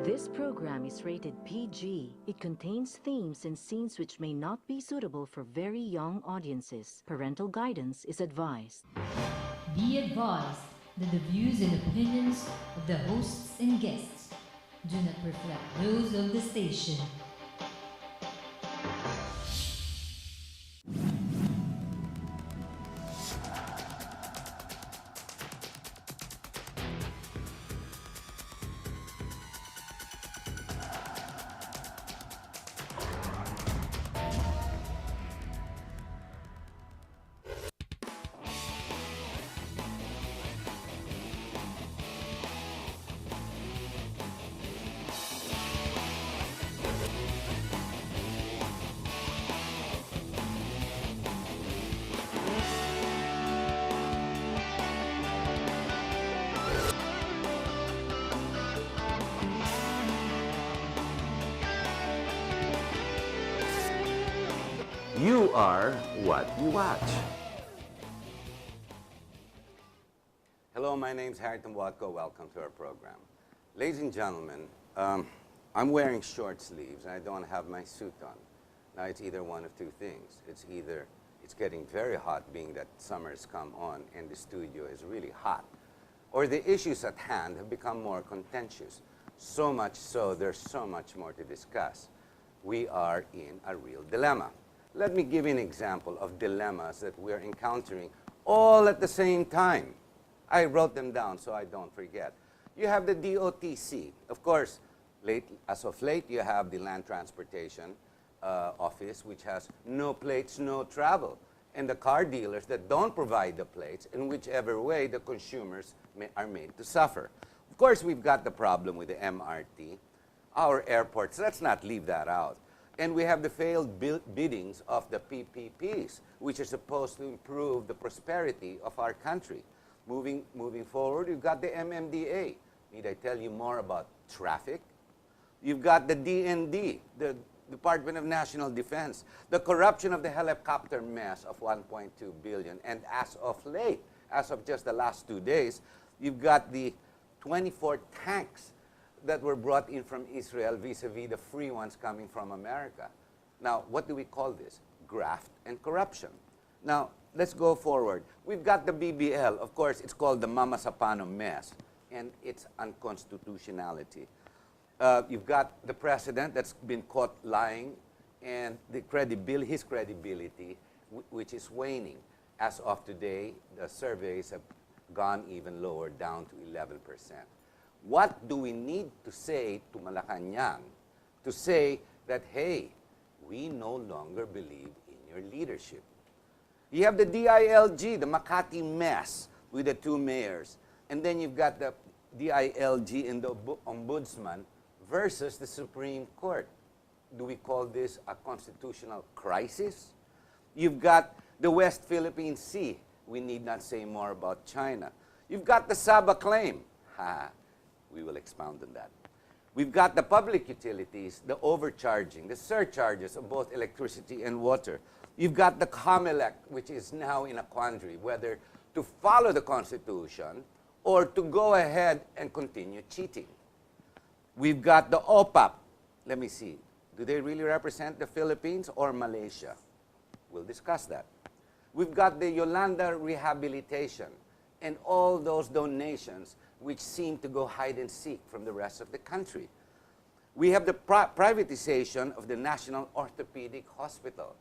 This program is rated PG. It contains themes and scenes which may not be suitable for very young audiences. Parental guidance is advised. Be advised that the views and opinions of the hosts and guests do not reflect those of the station. You are what you watch. Hello, my name's Harriton Watko. Welcome to our program. Ladies and gentlemen, I'm wearing short sleeves and I don't have my suit on. Now it's either one of two things. It's either it's getting very hot, being that summer's come on and the studio is really hot, or the issues at hand have become more contentious. So much so, there's so much more to discuss. We are in a real dilemma. Let me give you an example of dilemmas that we're encountering all at the same time. I wrote them down so I don't forget. You have the DOTC. Of course, as of late, you have the Land Transportation Office, which has no plates, no travel. And the car dealers that don't provide the plates, in whichever way the consumers are made to suffer. Of course, we've got the problem with the MRT, our airports. Let's not leave that out. And we have the failed biddings of the PPPs, which are supposed to improve the prosperity of our country. Moving forward, you've got the MMDA. Need I tell you more about traffic? You've got the DND, the Department of National Defense, the corruption of the helicopter mess of 1.2 billion. And as of late, as of just the last 2 days, you've got the 24 tanks that were brought in from Israel vis-a-vis the free ones coming from America. Now, what do we call this? Graft and corruption. Now, let's go forward. We've got the BBL. Of course, it's called the Mama Sapano mess, and it's unconstitutionality. You've got the president that's been caught lying, and his credibility, which is waning. As of today, the surveys have gone even lower, down to 11%. What do we need to say to Malacanang to say that, hey, we no longer believe in your leadership? You have the DILG, the Makati mess with the two mayors. And then you've got the DILG and the Ombudsman versus the Supreme Court. Do we call this a constitutional crisis? You've got the West Philippine Sea. We need not say more about China. You've got the Sabah claim. We will expound on that. We've got the public utilities, the overcharging, the surcharges of both electricity and water. You've got the COMELEC, which is now in a quandary, whether to follow the Constitution or to go ahead and continue cheating. We've got the OPAP. Let me see. Do they really represent the Philippines or Malaysia? We'll discuss that. We've got the Yolanda rehabilitation and all those donations which seem to go hide and seek from the rest of the country. We have the privatization of the National Orthopedic Hospital.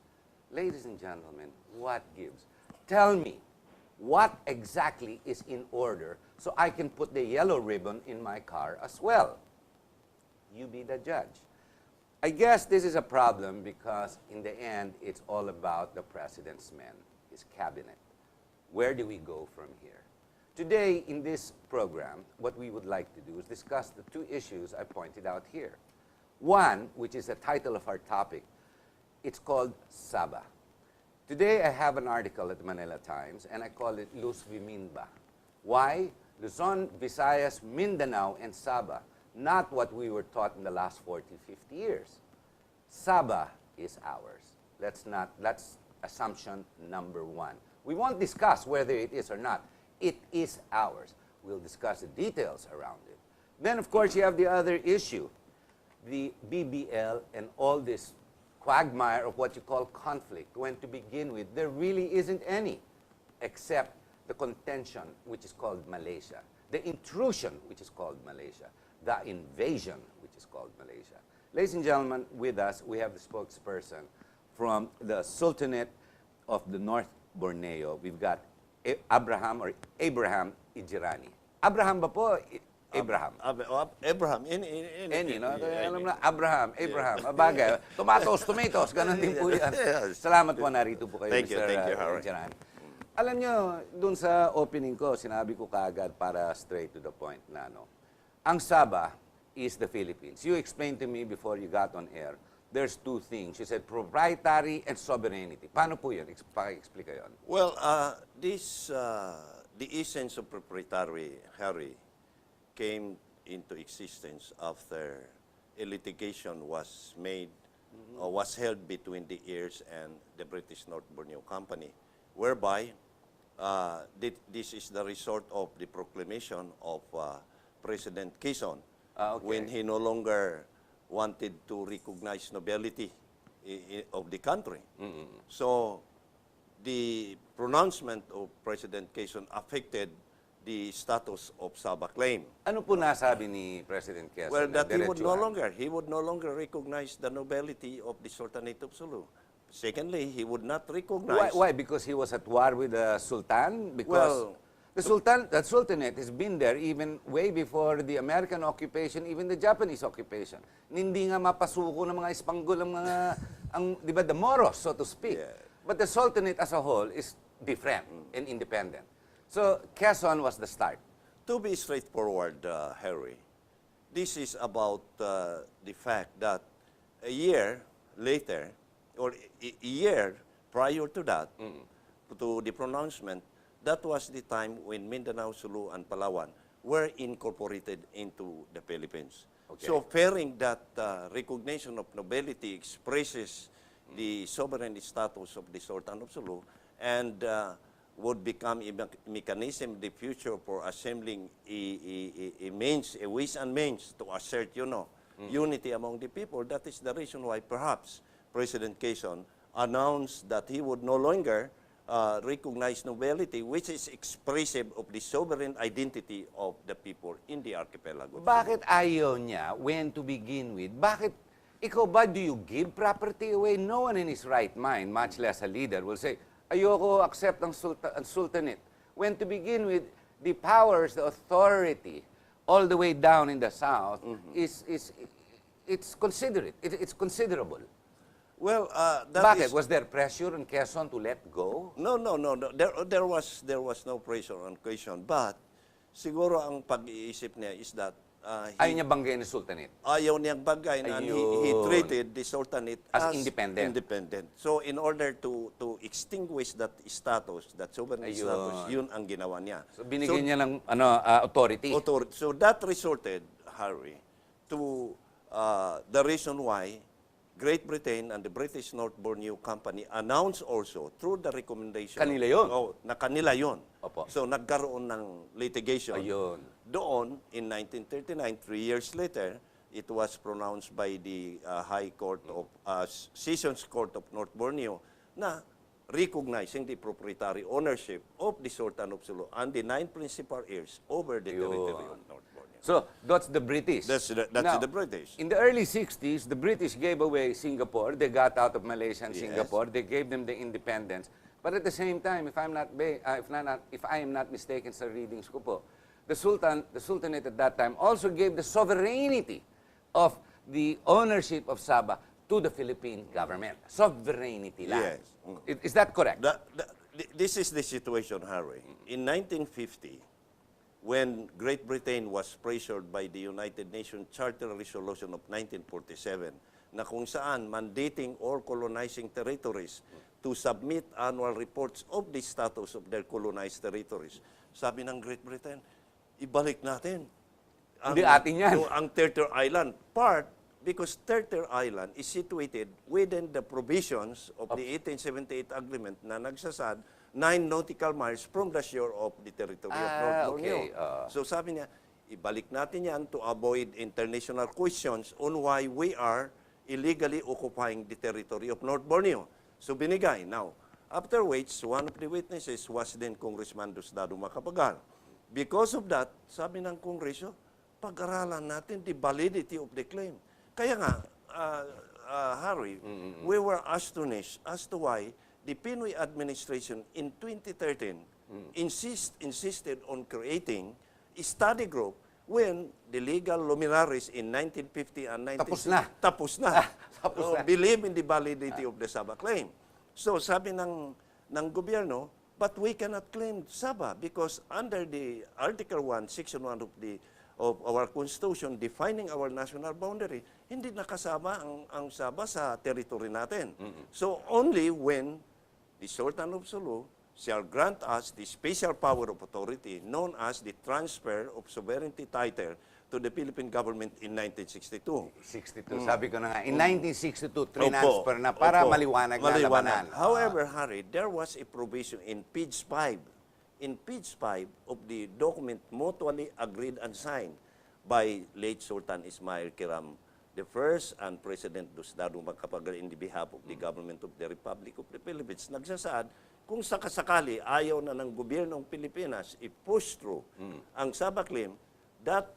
Ladies and gentlemen, what gives? Tell me, what exactly is in order so I can put the yellow ribbon in my car as well? You be the judge. I guess this is a problem because in the end, it's all about the president's men, his cabinet. Where do we go from here? Today, in this program, what we would like to do is discuss the two issues I pointed out here. One, which is the title of our topic, it's called Sabah. Today, I have an article at the Manila Times, and I call it Luz Viminba. Why? Luzon, Visayas, Mindanao, and Sabah. Not what we were taught in the last 40, 50 years. Sabah is ours. That's assumption number one. We won't discuss whether it is or not. It is ours. We'll discuss the details around it. Then, of course, you have the other issue, the BBL and all this quagmire of what you call conflict. When to begin with, there really isn't any, except the contention, which is called Malaysia, the intrusion, which is called Malaysia, the invasion, which is called Malaysia. Ladies and gentlemen, with us, we have the spokesperson from the Sultanate of the North Borneo. We've got Abraham Ijirani. Abraham ba po? Abraham. Abraham. Any, no? Alam na, Abraham, bagay. Tomatoes, ganun din po yan. Yes. Salamat po, narito po kayo, Thank you, Mr. Harry. Ijirani. Alam nyo, dun sa opening ko, sinabi ko kaagad para straight to the point na, no, ang Sabah is the Philippines. You explained to me before you got on air, there's two things. You said proprietary and sovereignty. Paano po yun? Paki-explica yun. Well, the essence of proprietary, Harry, came into existence after a litigation was made or was held between the heirs and the British North Borneo Company, whereby this is the result of the proclamation of President Quezon when he no longer wanted to recognize nobility of the country. So the pronouncement of President Quezon affected the status of Sabah claim. Ano po nasabi ni President Quezon? Well, that he would no longer recognize the nobility of the Sultanate of Sulu. Secondly, he would not recognize. Why? Because he was at war with the Sultan? Because Well, the Sultanate has been there even way before the American occupation, even the Japanese occupation. Hindi nga mapasuko ng mga Espanggol di ba, the Moros, so to speak. Yeah. But the Sultanate as a whole is different and independent. So Quezon was the start. To be straightforward, Harry, this is about the fact that a year later, or a year prior to that, to the pronouncement, that was the time when Mindanao, Sulu, and Palawan were incorporated into the Philippines. Okay. So, fearing that recognition of nobility expresses the sovereign status of the Sultan of Sulu and would become a mechanism in the future for assembling a ways and means to assert, unity among the people. That is the reason why perhaps President Quezon announced that he would no longer recognize nobility, which is expressive of the sovereign identity of the people in the archipelago. Bakit ayaw niya, when to begin with? Bakit, ikaw ba, do you give property away? No one in his right mind, much less a leader, will say, ayoko accept ang Sultanate. When to begin with, the powers, the authority, all the way down in the south, it's considerable. Well, Bakit? Was there pressure on Quezon to let go? No. There was no pressure on Quezon, but siguro ang pag-iisip niya is that Ayaw niya banggay ni Sultanate. ayaw niyang bagay na he treated the Sultanate As independent. So in order to extinguish that status, that sovereign status, yun ang ginawa niya. So binigyan niya ng authority. So that resulted, Harry, to the reason why Great Britain and the British North Borneo Company announced also through the recommendation. Kanila yun. Na kanila yun. Opo. So nagkaroon ng litigation. Ayun. Doon, in 1939, 3 years later, it was pronounced by the High Court of, Sessions Court of North Borneo na recognizing the proprietary ownership of the Sultan of Sulu and the 9 principal heirs over the territory of North Borneo. So, that's the British. That's Now, the British. In the early 60s, the British gave away Singapore. They got out of Malaysia and Yes. Singapore. They gave them the independence. But at the same time, if I am not mistaken sa readings ko po, the Sultanate at that time also gave the sovereignty of the ownership of Sabah to the Philippine government. Sovereignty lang. Yes. Is that correct? This is the situation, Harry. In 1950, when Great Britain was pressured by the United Nations Charter Resolution of 1947, na kung saan mandating or colonizing territories to submit annual reports of the status of their colonized territories. Sabi ng Great Britain, ibalik natin. Hindi atin yan. Ang Terter Island part, because Terter Island is situated within the provisions of the 1878 agreement na nagsasad 9 nautical miles from the shore of the territory of North Borneo. okay. So sabi niya, ibalik natin yan to avoid international questions on why we are illegally occupying the territory of North Borneo. So binigay. Now, after which, one of the witnesses was then Congressman Diosdado Macapagal. Because of that, sabi ng Kongreso, pag-aralan natin the validity of the claim. Kaya nga, Harry, we were astonished as to why the Pinoy administration in 2013 insisted on creating a study group when the legal luminaries in 1950 and 1960 tapos na. Believe in the validity of the Sabah claim. So sabi ng gobyerno, but we cannot claim Sabah because under the Article 1, Section 1 of our Constitution defining our national boundary, hindi nakasama ang Sabah sa territory natin. So only when the Sultan of Sulu shall grant us the special power of authority known as the transfer of sovereignty title to the Philippine government in 1962. 62. Sabi ko na nga, in 1962, transfer na para maliwanag na labanan. However, Harry, there was a provision in page 5. In page 5 of the document mutually agreed and signed by late Sultan Ismail Kiram the first and President Diosdado Macapagal in the behalf of the government of the Republic of the Philippines, nagsasaad kung sakasakali ayaw na ng gobyernong Pilipinas i-push through ang Sabah claim, that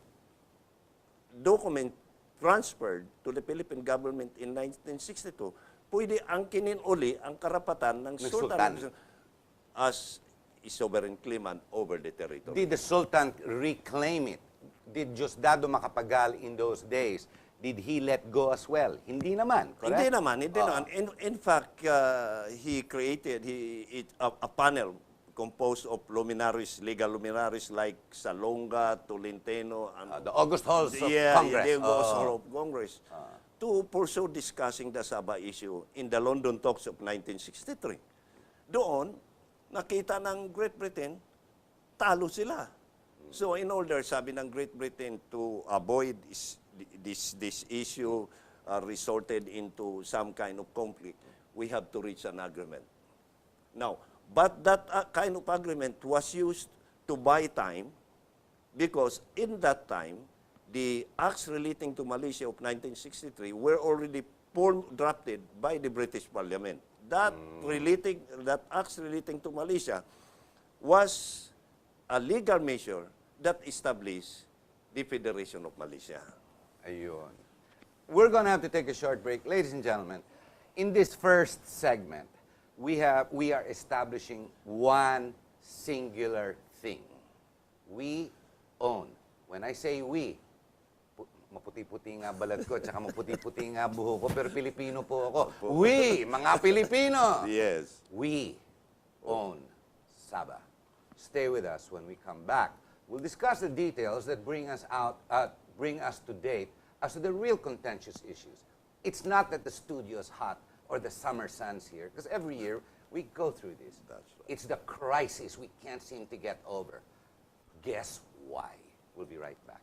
document transferred to the Philippine government in 1962, pwede angkinin uli ang karapatan ng Sultan as a sovereign claimant over the territory. Did the Sultan reclaim it? Did Diosdado Macapagal in those days, did he let go as well? Hindi naman, correct? Hindi naman. In fact, he created a panel composed of luminaries, legal luminaries like Salonga, Tolentino, and the August Halls of Congress. The August Hall of Congress, to pursue discussing the Sabah issue in the London talks of 1963. Doon, nakita ng Great Britain, talo sila. So in order, sabi ng Great Britain, to avoid this issue resorted into some kind of conflict, we have to reach an agreement. Now, but that kind of agreement was used to buy time because in that time, the acts relating to Malaysia of 1963 were already drafted by the British Parliament. That acts relating to Malaysia was a legal measure that established the Federation of Malaysia. Ayun. We're going to have to take a short break. Ladies and gentlemen, in this first segment, we are establishing one singular thing. We own. When I say we, maputi-puti nga balat ko, tsaka maputi-puti nga buho ko, pero Pilipino po ako. We, mga Pilipino. Yes. We own Sabah. Stay with us when we come back. We'll discuss the details that bring us to date as to the real contentious issues. It's not that the studio is hot or the summer sun's here, because every year we go through this. That's right. It's the crisis we can't seem to get over. Guess why? We'll be right back.